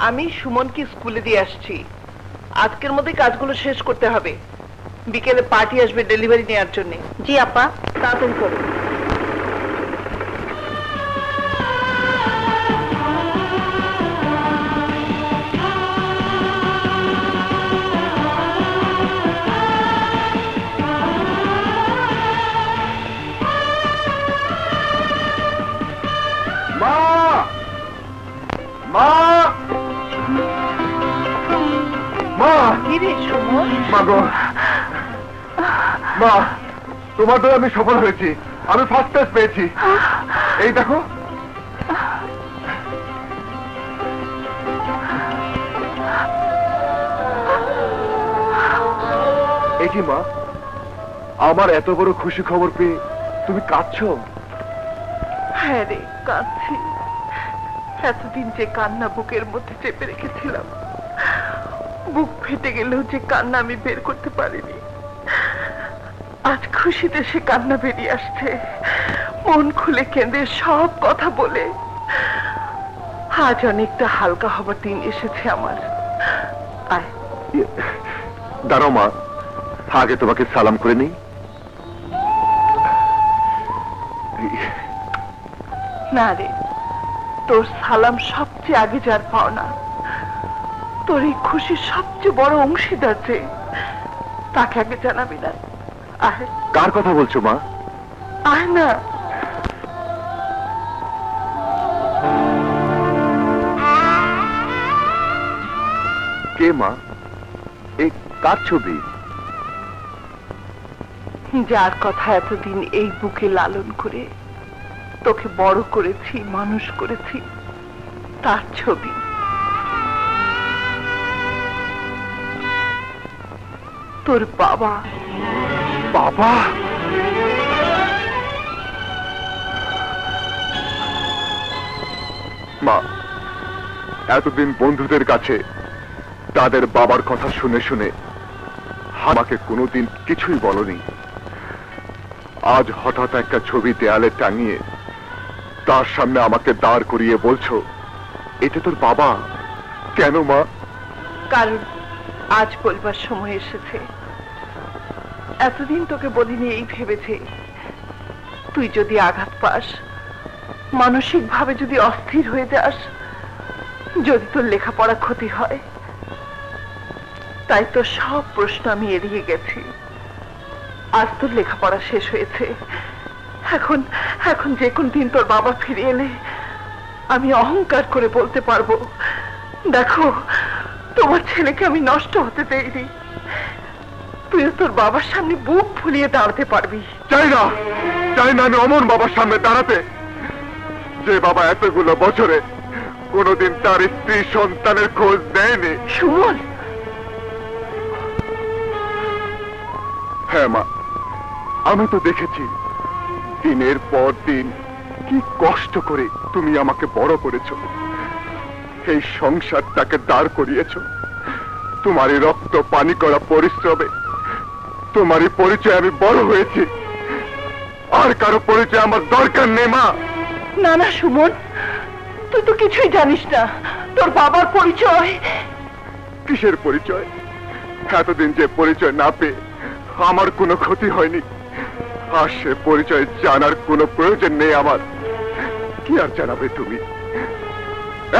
আমি সুমনকে স্কুলে দিয়ে আসছি, আজকের মধ্যে কাজগুলো শেষ করতে হবে। বিকেলে পার্টি আসবে ডেলিভারি নেওয়ার জন্য। জি আপা, তাড়াতাড়ি করো। তোমার দ্বারা আমি সফল হয়েছি, আমি ফার্স্ট প্রাইজ পেয়েছি। এই দেখো, এই কি মা, আমার এত বড় খুশি খবর পেয়ে তুমি কাঁদছো? হ্যাঁ রে, কাঁদছি। এতদিন যে কান্না বুকের মধ্যে চেপে রেখেছিলাম, বুক ফেটে গেলেও যে কান্না আমি বের করতে পারিনি, আজ খুশিতে সে কান্না বেরিয়ে আসছে। মন খুলে কেঁদে সব কথা বলে আজ অনেকটা হালকা হবার দিন এসেছে আমার। আয় দাঁড়াও মা, আগে তোমাকে সালাম করে নিই। না রে, তোর সালাম সবচেয়ে আগে যার পাওনা, তোর এই খুশির সবচেয়ে বড় অংশীদার যে, তাকে আগে জানাবি না। আয়। কার কথা বলছো মা? আয় না। কে মা? এই কার ছবি? যার কথা এতদিন এই বুকে লালন করে তোকে বড় করেছি, মানুষ করেছি, তার ছবি। তোর বাবা। বাবা? মা, এতদিন বন্ধুদের কাছে তাদের বাবার কথা শুনে শুনে আমাকে কোনোদিন কিছুই বলনি। আজ হঠাৎ একটা ছবি দেয়ালে টাঙিয়ে তার সামনে আমাকে দাঁড় করিয়ে বলছো এটা তোর বাবা। কেন মা? কারণ আজ বলবার সময় এসেছে। এতদিন তোকে বলিনি এই ভেবেছে, তুই যদি আঘাত পাস, মানসিক ভাবে যদি অস্থির হয়ে যাস, যদি তোর লেখাপড়া ক্ষতি হয়, তাই তো সব প্রশ্ন আমি এড়িয়ে গেছি। আজ তোর লেখাপড়া শেষ হয়েছে, এখন এখন যে কোন দিন তোর বাবা ফিরে এলে আমি অহংকার করে বলতে পারবো, দেখো তোমার ছেলেকে আমি নষ্ট হতে দেইনি। তুই তোর বাবার সামনে বুক ফুলিয়ে দাঁড়াতে পারবি। চাই না, চাই না আমি অমন বাবার সামনে দাঁড়াতে, যে বাবা এতগুলো বছরে কোনোদিন তার স্ত্রী সন্তানের খোঁজ দেয়নি। সুমন। হ্যাঁ মা, আমি তো দেখেছি দিনের পর দিন কি কষ্ট করে তুমি আমাকে বড় করেছো, এই সংসারটাকে দাঁড় করিয়েছো। তোমারই রক্ত পানি করা পরিশ্রমে তোমারই পরিচয় আমি বড় হয়েছি, আর কারো পরিচয় আমার দরকার নেই মা। না না সুমন, তুই তো কিছুই জানিস না। তোর বাবার পরিচয়। কিসের পরিচয়? এতদিন যে পরিচয় না পেয়ে আমার কোনো ক্ষতি হয়নি, আর সে পরিচয় জানার কোনো প্রয়োজন নেই আমার। কি আর জানাবে তুমি?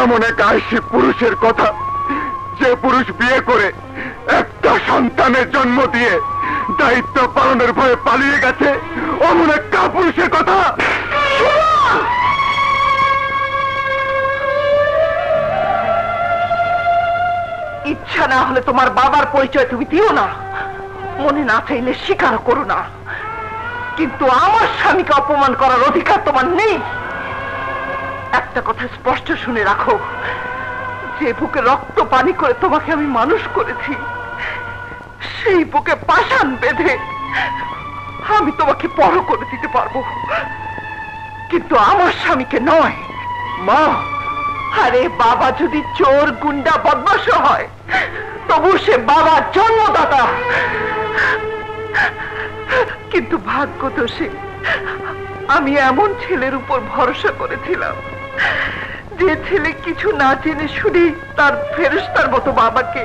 এমন এক আয়সী পুরুষের কথা, যে পুরুষ বিয়ে করে একটা সন্তানের জন্ম দিয়ে দায়িত্ব পালনের ভয়ে পালিয়ে গেছে, অমন এক কাপুরুষের কথা। ইচ্ছা না হলে তোমার বাবার পরিচয় তুমি দিও না, মনে না চাইলে স্বীকার করো না, কিন্তু আমার স্বামীকে অপমান করার অধিকার তোমার নেই। একটা কথা স্পষ্ট শুনে রাখো, যে বুকে রক্ত পানি করে তোমাকে আমি মানুষ করেছি, সেই বুকে পাষাণ বেঁধে আমি তোমাকে বড় করে দিতে পারবো, কিন্তু আমার স্বামীকে নয়। মা, আরে বাবা যদি চোর গুন্ডা বদমাশ হয়, তবু সে বাবা জন্মদাতা। কিন্তু ভাগ্য দোষে আমি এমন ছেলের উপর ভরসা করেছিলাম যে ছেলে কিছু না জেনে শুনে তার ফেরেশতার মতো বাবাকে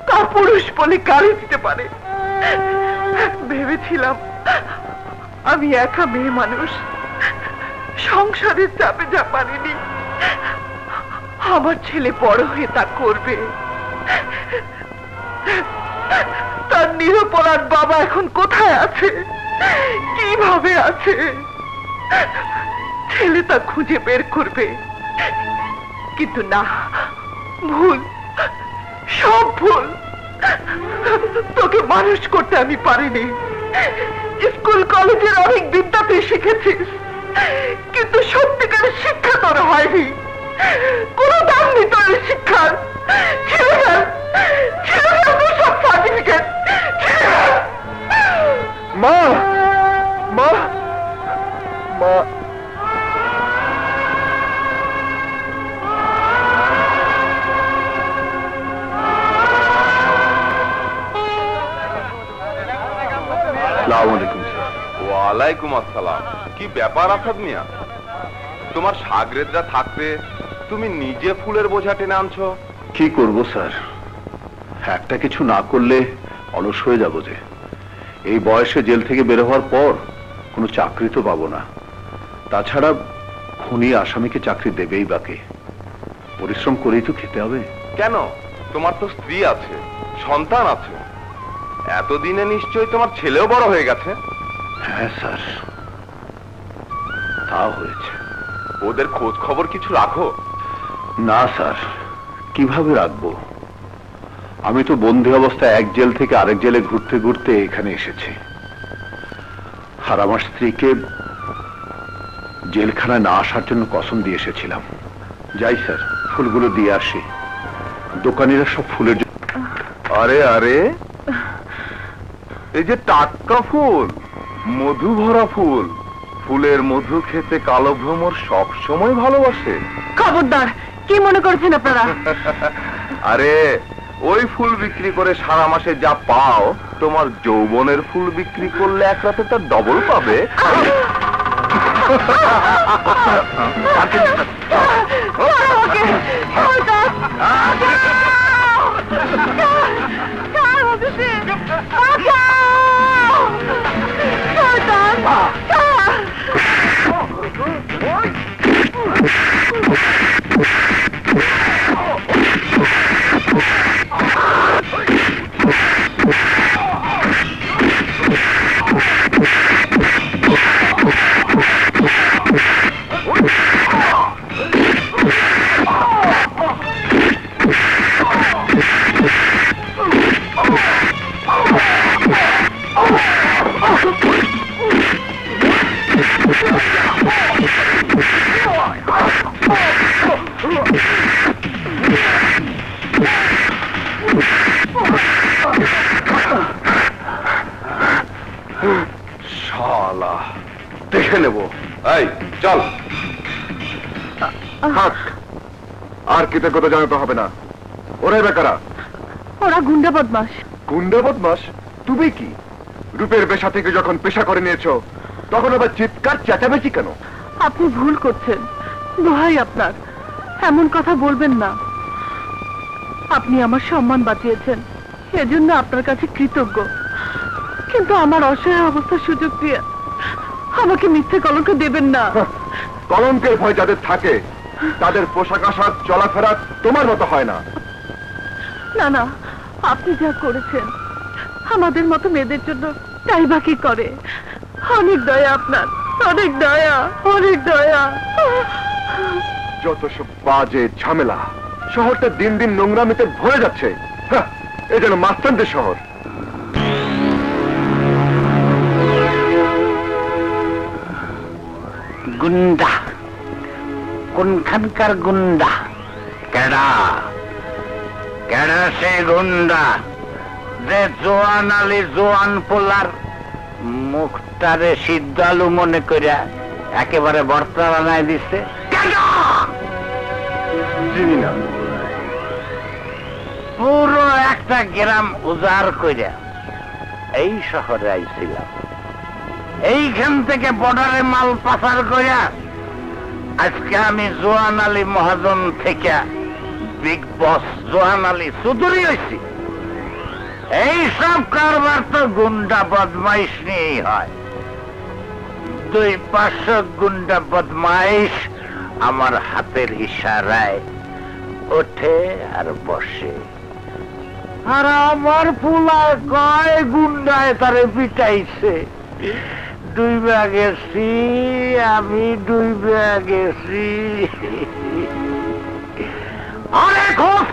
তার পুরুষ বলে গালি দিতে পারে, ভেবেছিলাম আমি একা মেয়ে মানুষ, সংসারের চাপে যা পারিনি আমার ছেলে বড় হয়ে তা করবে। তার নিরপরাধ বাবা এখন কোথায় আছে, কিভাবে আছে, ছেলে তা খুঁজে বের করবে। কিন্তু না, ভুল, সব ভুল। তোকে মানুষ করতে আমি পারিনি। স্কুল কলেজের অনেক বিদ্যা তুই শিখেছিস, কিন্তু সত্যিকারের শিক্ষা তোর হয়নি। কোন দাম নেই তোর শিক্ষার। ছেড়ে গেল তোর সব সার্টিফিকেট। মা মা মা ওয়ালাইকুম আসসালাম। কি ব্যাপার আসাদ মিয়া, তোমার সাগরেদরা থাকতে তুমি নিজে ফুলের বোঝা টেনে আনছো? কি করব স্যার, একটা কিছু না করলে অলস হয়ে যাব। যে এই বয়সে জেল থেকে বের হওয়ার পর কোনো চাকরি তো পাবো না, তাছাড়া খুনি আসামিকে চাকরি দেবেই বাকে, পরিশ্রম করেই তো খেতে হবে। কেন, তোমার তো স্ত্রী আছে, সন্তান আছে, এতদিনে নিশ্চয়ই তোমার ছেলেও বড় হয়ে গেছে। হ্যাঁ স্যার, তা হয়েছে। ওদের খোঁজ খবর কিছু রাখো? না স্যার, কিভাবে রাখবো? আমি তো বন্দী অবস্থায় এক জেল থেকে আরেক জেলে ঘুরতে ঘুরতে এখানে এসেছি, আর আমার স্ত্রীকে জেলখানায় না আসার জন্য কসম দিয়ে এসেছিলাম। যাই স্যার, ফুলগুলো দিয়ে আসি, দোকানিরা সব ফুলের। আরে আরে, এই যে টাটকা ফুল, মধু ভরা ফুল, ফুলের মধু খেতে কালো ভ্রমর সব সময় ভালোবাসে। খবরদার, কি মনে করছেন আপনারা? আরে ওই ফুল বিক্রি করে সারা মাসে যা পাও, তোমার যৌবনের ফুল বিক্রি করলে এক রাতে তার ডবল পাবে। শালা, দেখে নেব। এই চল। আর কৃতজ্ঞতা জানাতে হবে না। ওরাই বেকারা, ওরা গুন্ডা বদমাস। গুন্ডা বদমাস? তুমি কি রূপের পেশা থেকে যখন পেশা করে নিয়েছো, তখন আবার চিৎকার চেঁচামেচি কেন? আপনি ভুল করছেন, দোহাই আপনার, এমন কথা বলবেন না। আপনি আমার সম্মান বাঁচিয়েছেন, এজন্য আপনার কাছে কৃতজ্ঞ। কিন্তু আমার অসহায় অবস্থার সুযোগ দিয়ে আমাকে মিথ্যে কলঙ্ক দেবেন না। কলঙ্কের ভয় যাদের থাকে, তাদের পোশাক আশাক চলাফেরা তোমার মতো হয় না। না না, আপনি যা করেছেন আমাদের মতো মেয়েদের জন্য তাই বা কি করে। অনেক দয়া আপনার, অনেক দয়া, অনেক দয়া। যত সব বাজে ঝামেলা, শহরটা দিন দিন নোংরামিতে ভরে যাচ্ছে। এ যেন মাস্তানদের শহর। গুন্ডা, কোনখানকার গুন্ডা? কেডা কেডা সে গুন্ডা যে জোয়ান আলী জোয়ান পোলার মুখটারে সিদ্ধ আলু মনে করিয়া একেবারে বর্তা বানায় দিচ্ছে? চিনি না। পুরো একটা গ্রাম উজাড় করিয়া এই শহরে আইছিলাম। এইখান থেকে বর্ডারে মাল পাচার করিয়া আজকে আমি জোয়ান আলী মহাজন থেকে বিগ বস জোয়ান আলী চৌধুরী হয়েছি। এইসব কারবার তো গুন্ডা বদমাইশ নিয়েই হয়। 200-500 গুন্ডা বদমাইশ আমার হাতের ইশারায় ওঠে আর বসে, আর আমার ফুলায় কয় গুন্ডায় তারে পিটাইছে। ডুইবা গেছি, আমি ডুইবা গেছি। আরে খোঁজ